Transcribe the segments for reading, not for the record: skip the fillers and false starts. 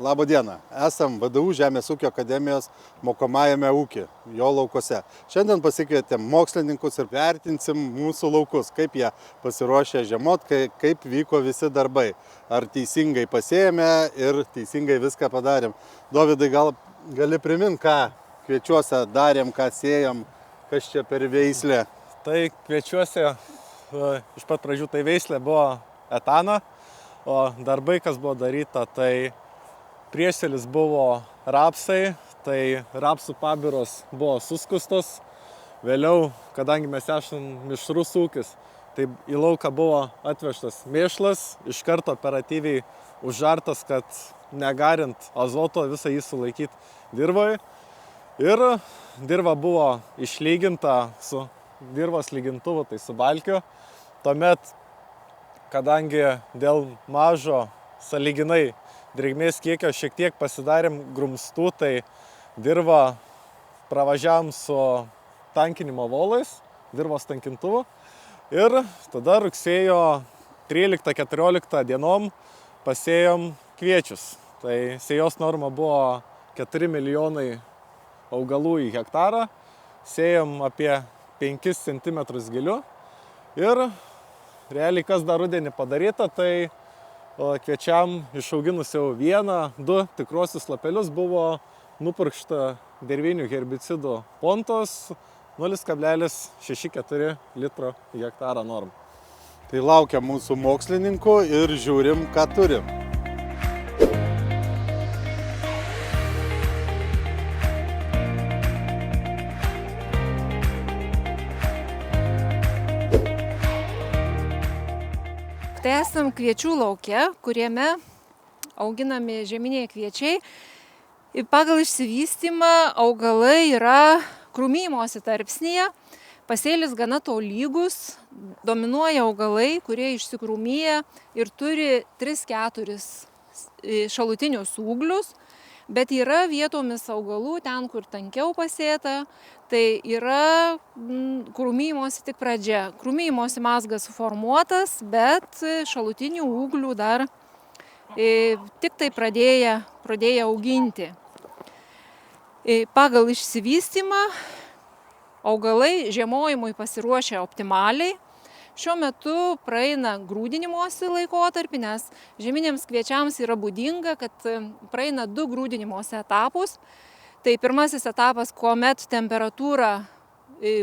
Labą dieną. Esam VDU Žemės ūkio akademijos mokomajame ūkį, jo laukuose. Šiandien pasikvietėm mokslininkus ir vertinsim mūsų laukus, kaip jie pasiruošė žiemot, kaip vyko visi darbai. Ar teisingai pasėjome ir teisingai viską padarėm. Dovydai, gal gali primint, ką kviečiuose darėm, ką sėjom, kas čia per veislė? Tai kviečiuose iš pat pradžių tai veislė buvo etana, o darbai, kas buvo daryta, tai priešsėlis buvo rapsai, tai rapsų pabiros buvo suskustos. Vėliau, kadangi mes esam mišrus ūkis, tai į lauką buvo atvežtas mėšlas, iš karto operatyviai užžartas, kad negarint azoto visą jį sulaikyti dirvoje. Ir dirva buvo išlyginta su dirvos lygintuvu, tai su balkiu. Tuomet, kadangi dėl mažo sąlyginai drėgmės kiekio šiek tiek pasidarėm grumstų, tai dirvą pravažiavom su tankinimo volais, dirvos tankintuvu. Ir tada rugsėjo 13-14 dienom pasėjom kviečius. Tai sėjos norma buvo 4 milijonai augalų į hektarą. Sėjom apie 5 cm giliu. Ir realiai, kas dar rudenį padaryta, tai kviečiam išauginus jau 1-2 tikruosius lapelius buvo nupurkšta dervinių herbicidų pontos 0,64 litro į hektarą norma. Tai laukia mūsų mokslininkų ir žiūrim, ką turim. Tai esam kviečių lauke, kuriame auginami žieminiai kviečiai. Ir pagal išsivystymą augalai yra krūmijimosi tarpsnyje. Pasėlis gana tolygus, dominuoja augalai, kurie išsikrūmyja ir turi 3-4 šalutinius ūglius. Bet yra vietomis augalų, ten, kur tankiau pasėta, tai yra krūmijimosi tik pradžia. Krūmijimosi mazgas suformuotas, bet šalutinių ūglių dar tik tai pradėję auginti. Pagal išsivystymą augalai žiemojimui pasiruošia optimaliai. Šiuo metu praeina grūdinimosi laikotarpį, nes žieminiams kviečiams yra būdinga, kad praeina 2 grūdinimosi etapus. Tai pirmasis etapas, kuomet temperatūra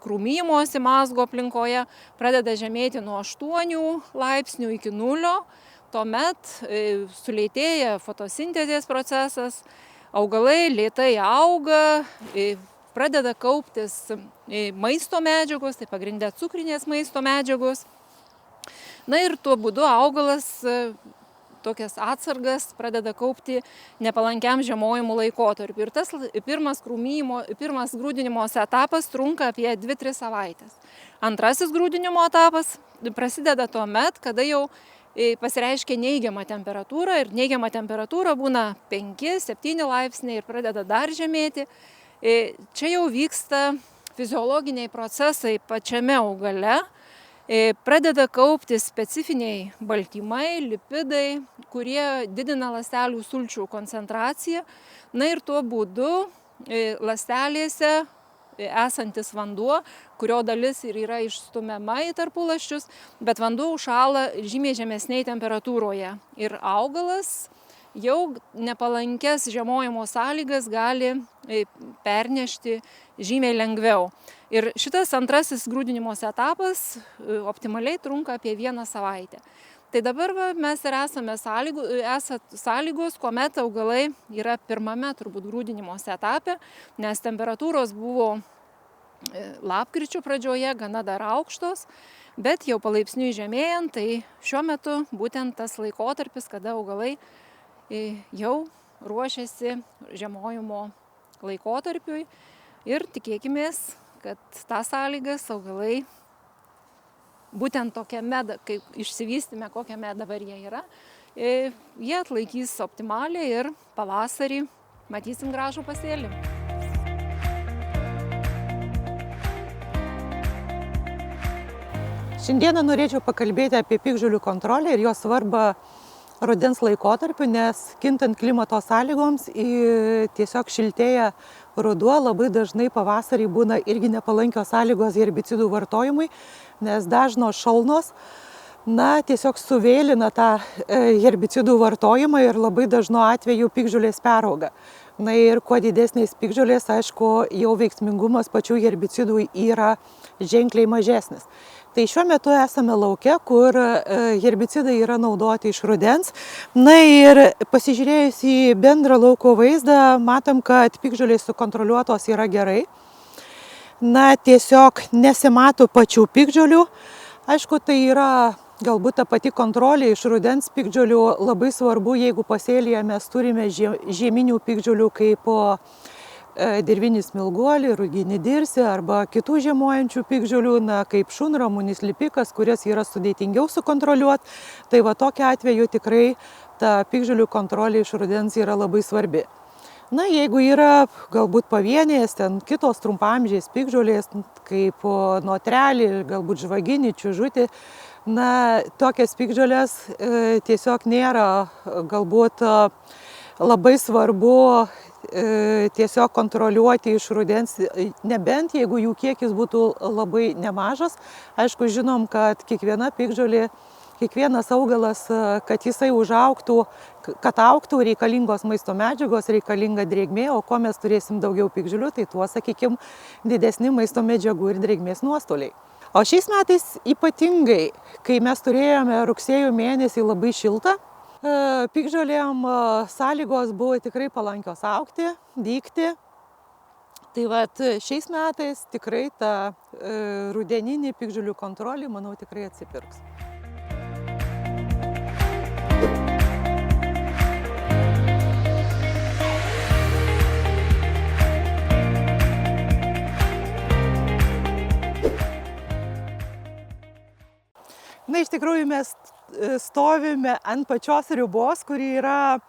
krūmijimosi mazgo aplinkoje pradeda žemėti nuo 8 laipsnių iki 0. Tuomet sulėtėja fotosintezės procesas, augalai lėtai auga, pradeda kauptis maisto medžiagos, tai pagrindė cukrinės maisto medžiagos. Na ir tuo būdu augalas tokias atsargas pradeda kaupti nepalankiam žiemojimo laikotarpiu. Ir tas pirmas grūdinimosi etapas trunka apie 2-3 savaitės. Antrasis grūdinimo etapas prasideda tuomet, kada jau pasireiškia neigiama temperatūra ir neigiama temperatūra būna 5-7 laipsniai ir pradeda dar žemėti. Čia jau vyksta fiziologiniai procesai pačiame augale, pradeda kaupti specifiniai baltymai, lipidai, kurie didina ląstelių sulčių koncentraciją. Na ir tuo būdu ląstelėse esantis vanduo, kurio dalis ir yra išstumiama į tarpulasčius, bet vanduo užšąla žymiai žemesnėje temperatūroje. Ir augalas jau nepalankės žiemojimo sąlygas gali pernešti žymiai lengviau. Ir šitas antrasis grūdinimosi etapas optimaliai trunka apie 1 savaitę. Tai dabar mes ir esame sąlygos, kuomet augalai yra pirmame turbūt grūdinimosi etape, nes temperatūros buvo lapkričio pradžioje gana dar aukštos, bet jau palaipsniui žemėjant, tai šiuo metu būtent tas laikotarpis, kada augalai jau ruošiasi žiemojimo laikotarpiui ir tikėkimės, kad tas sąlygas augalai būtent tokiame, kaip išsivystyme, kokiame dabar jie yra, jie atlaikys optimaliai ir pavasarį matysim gražų pasėlį. Šiandieną norėčiau pakalbėti apie piktžolių kontrolę ir jos svarbą rudens laikotarpiu, nes kintant klimato sąlygoms tiesiog šiltėja ruduo, labai dažnai pavasarį būna irgi nepalankios sąlygos herbicidų vartojimui, nes dažnos šalnos tiesiog suvėlina tą herbicidų vartojimą ir labai dažnu atveju piktžolės perauga. Ir kuo didesnės piktžolės, aišku, jau veiksmingumas pačių herbicidų yra ženkliai mažesnis. Tai šiuo metu esame lauke, kur herbicidai yra naudoti iš rudens. Ir pasižiūrėjus į bendrą lauko vaizdą, matom, kad piktžolės sukontroliuotos yra gerai. Tiesiog nesimato pačių piktžolių. Aišku, tai yra galbūt ta pati kontrolė iš rudens piktžolių. Labai svarbu, jeigu pasėlyje mes turime žieminių piktžolių kaip dirvinis smilguolį, ruginį dirsį arba kitų žiemojančių piktžolių, kaip šunramunis lipikas, kurias yra sudėtingiau sukontroliuoti. Tai tokiu atveju tikrai ta piktžolių kontrolė iš rudens yra labai svarbi. Jeigu yra galbūt pavienės, kitos trumpamžės piktžolės, kaip notrelį, galbūt žvaginį, čiužutį, tokias piktžolės tiesiog nėra galbūt labai svarbu tiesiog kontroliuoti iš rudens, nebent jeigu jų kiekis būtų labai nemažas. Aišku, žinom, kad kiekviena piktžolė, kiekvienas augalas, kad jisai užaugtų, kad augtų, reikalingos maisto medžiagos, reikalinga drėgmė, o ko mes turėsim daugiau piktžolių, tai tuo, sakykime, didesni maisto medžiagų ir drėgmės nuostoliai. O šiais metais ypatingai, kai mes turėjome rugsėjo mėnesį labai šiltą, piktžolėm sąlygos buvo tikrai palankios augti, dygti. Tai šiais metais tikrai ta rudeninė piktžolių kontrolė, manau, tikrai atsipirks. Iš tikrųjų mes stovime ant pačios ribos, kuri yra,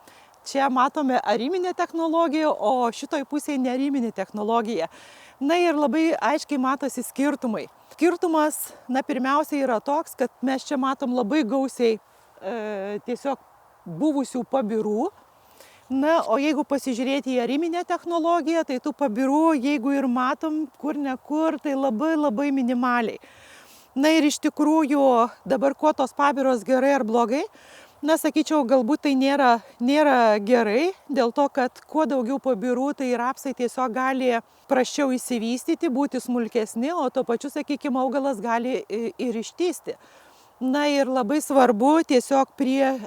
čia matome ariminė technologija, o šitoj pusėje neariminė technologija. Ir labai aiškiai matosi skirtumai. Skirtumas, pirmiausia, yra toks, kad mes čia matom labai gausiai tiesiog buvusių pabirų. O jeigu pasižiūrėti į ariminę technologiją, tai tų pabirų, jeigu ir matom kur ne kur, tai labai minimaliai. Ir iš tikrųjų, dabar kuo tos pabiros gerai ar blogai, sakyčiau, galbūt tai nėra gerai, dėl to, kad kuo daugiau pabirų, tai rapsai tiesiog gali prasčiau įsivystyti, būti smulkesni, o tuo pačiu, sakykime, augalas gali ir ištysti. Ir labai svarbu tiesiog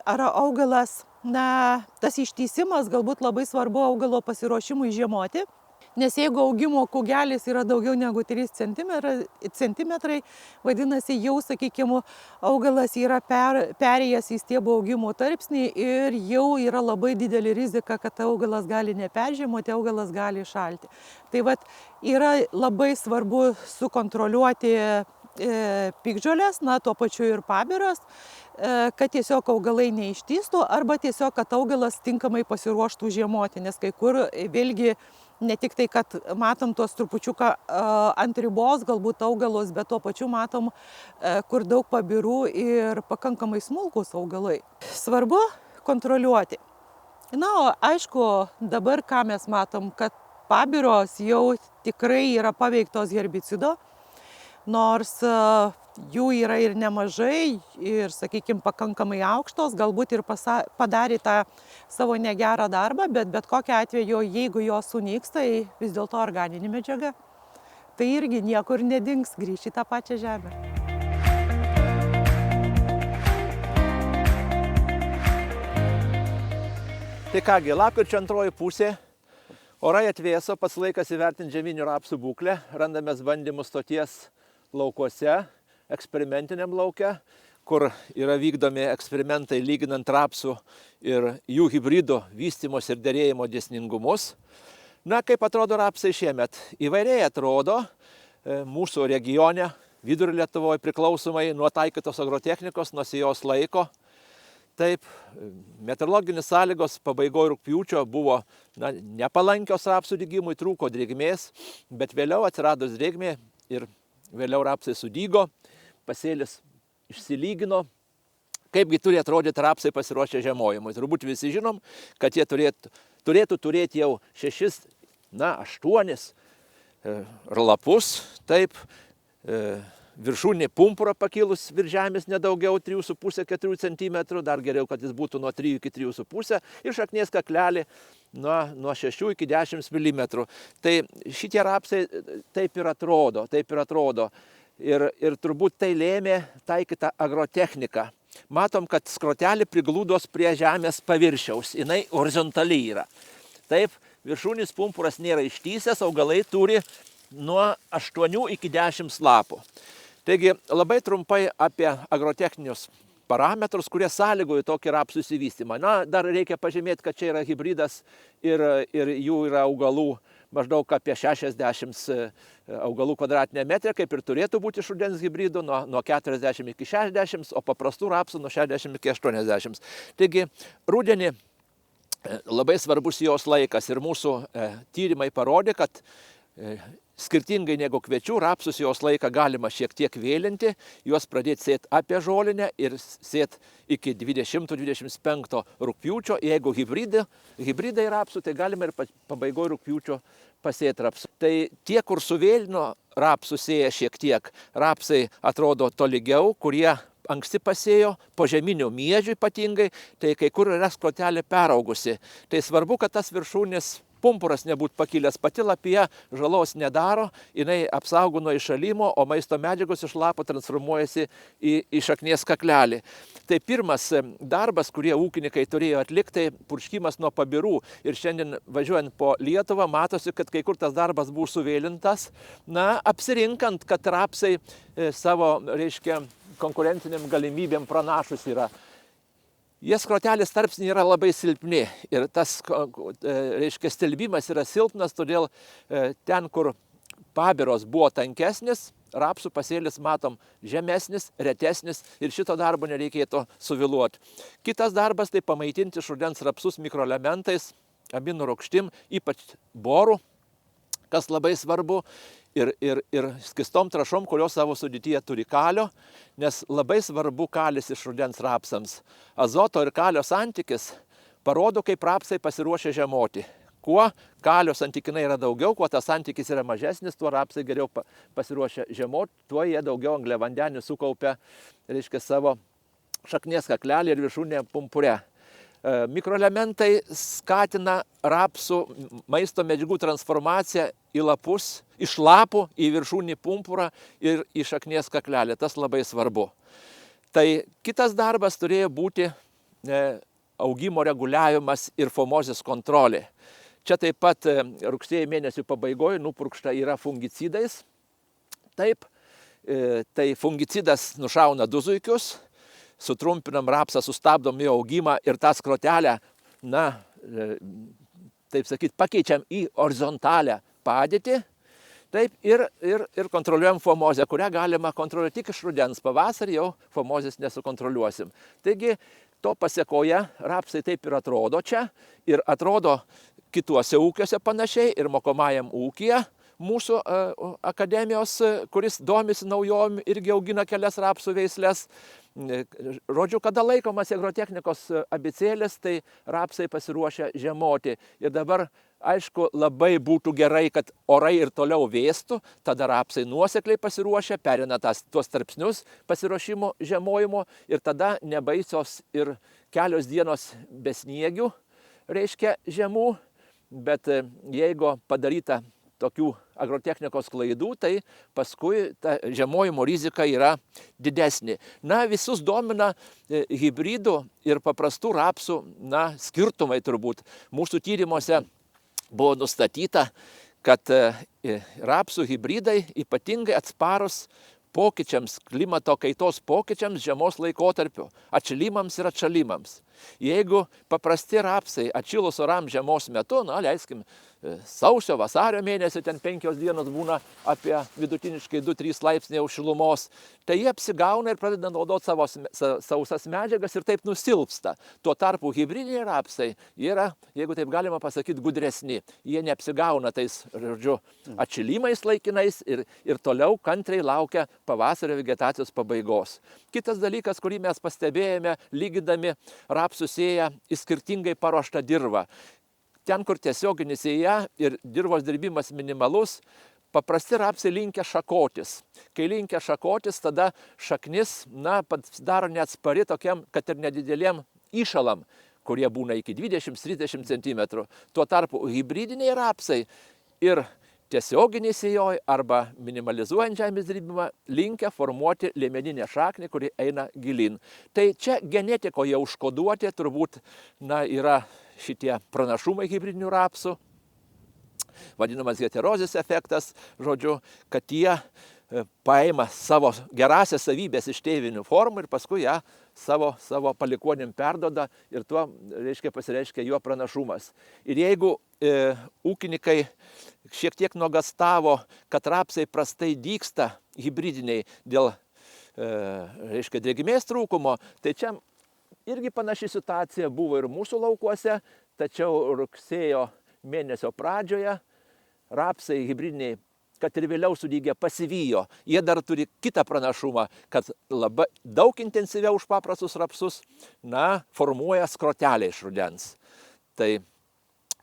ar augalas, tas ištysimas galbūt labai svarbu augalo pasiruošimui žiemoti. Nes jeigu augimo kūgelis yra daugiau negu 3 centimetrai, vadinasi, jau, sakykime, augalas yra perėjęs į stiebo augimo tarpsnį ir jau yra labai didelė rizika, kad augalas gali neperžiemoti, augalas gali šalti. Tai yra labai svarbu sukontroliuoti piktžolės, tuo pačiu ir pabiros, kad tiesiog augalai neištystų arba tiesiog, kad augalas tinkamai pasiruoštų žiemoti, nes kai kur vėlgi ne tik tai, kad matom tuos trupučiuką ant ribos galbūt augalus, bet tuo pačiu matom, kur daug pabirų ir pakankamai smulkus augalai. Svarbu kontroliuoti. O aišku, dabar ką mes matom, kad pabiros jau tikrai yra paveiktos herbicido, nors jų yra ir nemažai ir, sakykime, pakankamai aukštos, galbūt ir padarė tą savo negerą darbą, bet kokiu atveju, jeigu jos sunyks, tai vis dėlto organinė medžiaga. Tai irgi niekur nedings, grįš į tą pačią žemę. Tai kągi, lapkričio antroji pusė, orai atvėso, pats laikas įvertinti žieminių rapsų būklę, randamės bandymų stoties laukuose, eksperimentiniam lauke, kur yra vykdomi eksperimentai lyginant rapsų ir jų hibridų vystymos ir derėjimo dėsningumus. Kaip atrodo rapsai šiemet? Įvairiai atrodo mūsų regione, Vidurio Lietuvoje, priklausomai nuo taikytos agrotechnikos, nuo sėjos laiko. Taip, meteorologinės sąlygos pabaigoje rugpjūčio buvo nepalankios rapsų dygimui, trūko drėgmės, bet vėliau atsiradus drėgmė ir vėliau rapsai sudygo, pasėlis išsilygino, Kaipgi turi atrodyti rapsai pasiruošę žiemojimui. Turbūt visi žinom, kad jie turėtų turėti jau 6, 8 lapus, taip, viršūnė pumpurą pakilus virš žemės nedaugiau 3,5–4 cm, dar geriau, kad jis būtų nuo 3 iki 3,5 ir šaknies kaklelį nuo 6 iki 10 mm. Tai šitie rapsai taip ir atrodo. Ir turbūt tai lėmė taikyta agrotechnika. Matom, kad skrotelė priglūdos prie žemės paviršiaus, jinai horizontaliai yra. Taip, viršūnis pumpuras nėra ištysęs, augalai turi nuo 8 iki 10 lapų. Taigi labai trumpai apie agrotechninius parametrus, kurie sąlygoja tokį rapsų įsivystymą. Dar reikia pažymėti, kad čia yra hybridas ir jų yra augalų maždaug apie 60 augalų kvadratinė metrė, kaip ir turėtų būti iš rudens hybridų, nuo 40 iki 60, o paprastų rapsų nuo 60 iki 80. Taigi rudenį labai svarbus jos laikas ir mūsų tyrimai parodė, kad skirtingai negu kviečių, rapsus jos laiką galima šiek tiek vėlinti, juos pradėti sėti apie žolinę ir sėti iki 20–25 rugpjūčio. Jeigu hybridai rapsų, tai galima ir pabaigoje rugpjūčio pasėti rapsų. Tai tie, kur suvėlino rapsų sėja šiek tiek, rapsai atrodo tolygiau, kurie anksti pasėjo, po žeminių miežių ypatingai, tai kai kur yra skrotelė peraugusi. Tai svarbu, kad tas viršūnės pumpuras nebūtų pakilęs, pati lapija žalos nedaro, jinai apsaugo nuo iššalimo, o maisto medžiagos iš lapo transformuojasi į šaknies kaklelį. Tai pirmas darbas, kurį ūkininkai turėjo atlikti, purškimas nuo pabirų. Ir šiandien važiuojant po Lietuvą, matosi, kad kai kur tas darbas buvo suvėlintas, apsirinkant, kad rapsai savo, konkurenciniam galimybėm pranašus yra. Jie skrotelės tarpsniai yra labai silpni ir tas, stelbimas yra silpnas, todėl ten, kur pabiros buvo tankesnis, rapsų pasėlis, matom, žemesnis, retesnis ir šito darbo nereikėtų suvėluoti. Kitas darbas tai pamaitinti iš rudens rapsus mikroelementais, aminų rūgštim, ypač borų, kas labai svarbu. Ir skistom trąšom, kurios savo sudėtyje turi kalio, nes labai svarbu kalis iš rudens rapsams. Azoto ir kalio santykis parodo, kaip rapsai pasiruošia žiemoti. Kuo kalio santykinai yra daugiau, kuo tas santykis yra mažesnis, tuo rapsai geriau pasiruošia žiemoti, tuo jie daugiau angliavandenių sukaupia, savo šaknies kaklelį ir viršūnę pumpure. Mikroelementai skatina rapsų maisto medžiagų transformaciją į lapus, iš lapų į viršūnį pumpurą ir į šaknies kaklelį. Tas labai svarbu. Tai kitas darbas turėjo būti augimo reguliavimas ir fomozės kontrolė. Čia taip pat rugsėjo mėnesio pabaigoje nupurkšta yra fungicidais. Taip, tai fungicidas nušauna 2 zuikius. Sutrumpinam rapsą, sustabdom jo augimą ir tą skrotelę, pakeičiam į horizontalią padėtį. Taip, ir kontroliuojam fomozę, kurią galima kontroliuoti tik iš rudens, pavasarį jau fomozės nesukontroliuosim. Taigi, to pasiekoje rapsai taip ir atrodo čia ir atrodo kituose ūkiuose panašiai ir mokomajam ūkyje. Mūsų akademijos, kuris domisi naujom, irgi augina kelias rapsų veislės. Žodžiu, kada laikomas agrotechnikos abėcėlės, tai rapsai pasiruošia žiemoti. Ir dabar, aišku, labai būtų gerai, kad orai ir toliau vėstų, tada rapsai nuosekliai pasiruošia, perina tuos tarpsnius pasiruošimo žiemojimo ir tada nebaisios ir kelios dienos besniegių, žiemų, bet jeigu padaryta tokių agrotechnikos klaidų, tai paskui ta žiemojimo rizika yra didesnė. Visus domina hibridų ir paprastų rapsų, skirtumai turbūt. Mūsų tyrimuose buvo nustatyta, kad rapsų hibridai ypatingai atsparus pokyčiams, klimato kaitos pokyčiams žiemos laikotarpiu, atšilimams ir atšalimams. Jeigu paprasti rapsai atšilus oram žiemos metu, na, leiskim, sausio, vasario mėnesį, ten 5 dienos būna apie vidutiniškai 2-3 laipsniai šilumos, tai jie apsigauna ir pradeda naudoti savo sausas medžiagas ir taip nusilpsta. Tuo tarpu hibridiniai rapsai yra, jeigu taip galima pasakyti, gudresni. Jie neapsigauna tais, žodžiu, atšilimais laikinais ir toliau kantriai laukia pavasario vegetacijos pabaigos. Kitas dalykas, kurį mes pastebėjome, lygindami rapsų sėją į skirtingai paruoštą dirvą. Ten, kur tiesioginis sėja ir dirvos dirbimas minimalus, paprasti rapsai linkia šakotis. Kai linkia šakotis, tada šaknis, na, pasidaro neatspari tokiam, kad ir nedideliem įšalam, kurie būna iki 20-30 cm. Tuo tarpu hibridiniai rapsai ir tiesioginiai sėjoj arba minimalizuojant žemės dirbimą linkia formuoti liemeninę šaknį, kuri eina gilin. Tai čia genetikoje užkoduoti turbūt, na, yra šitie pranašumai hibridinių rapsų, vadinamas heterozės efektas, žodžiu, kad jie paima savo gerasias savybės iš tėvinių formų ir paskui ją savo palikuonim perdoda ir tuo, reiškia, pasireiškia jo pranašumas. Ir jeigu ūkininkai šiek tiek nuogastavo, kad rapsai prastai dygsta hibridiniai dėl, reiškia, drėgmės trūkumo, tai čia irgi panaši situacija buvo ir mūsų laukuose, tačiau rugsėjo mėnesio pradžioje rapsai hibridiniai, kad ir vėliau sudygę, pasivijo. Jie dar turi kitą pranašumą, kad labai daug intensyviau už paprastus rapsus, na, formuoja skrotelę iš rudens. Tai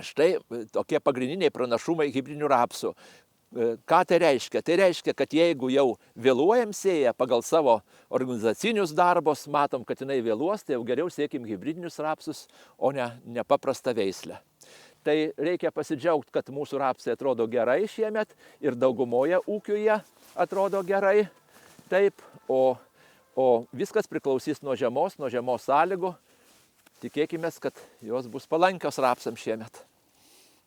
štai tokie pagrindiniai pranašumai hibridinių rapsų. Ką tai reiškia? Tai reiškia, kad jeigu jau vėluojam sėją pagal savo organizacinius darbus, matom, kad jinai vėluos, tai jau geriau sėkim hibridinius rapsus, o ne paprastą veislę. Tai reikia pasidžiaugti, kad mūsų rapsai atrodo gerai šiemet ir daugumoje ūkių jie atrodo gerai. Taip, o viskas priklausys nuo žiemos sąlygų. Tikėkime, kad jos bus palankios rapsams šiemet.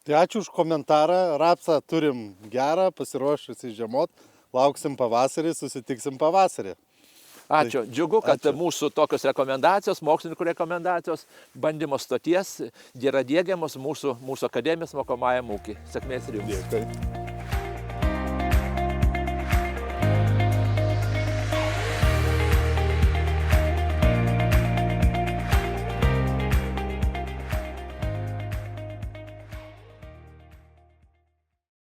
Tai ačiū už komentarą. Rapsą turim gerą, pasiruošusi žiemot. Lauksim pavasarį, susitiksim pavasarį. Ačiū. Džiugu, kad mūsų tokios rekomendacijos, mokslininkų rekomendacijos, bandymo stoties yra diegiamos mūsų akademijos mokomajam ūkiui. Sėkmės ir jums. Dėkui.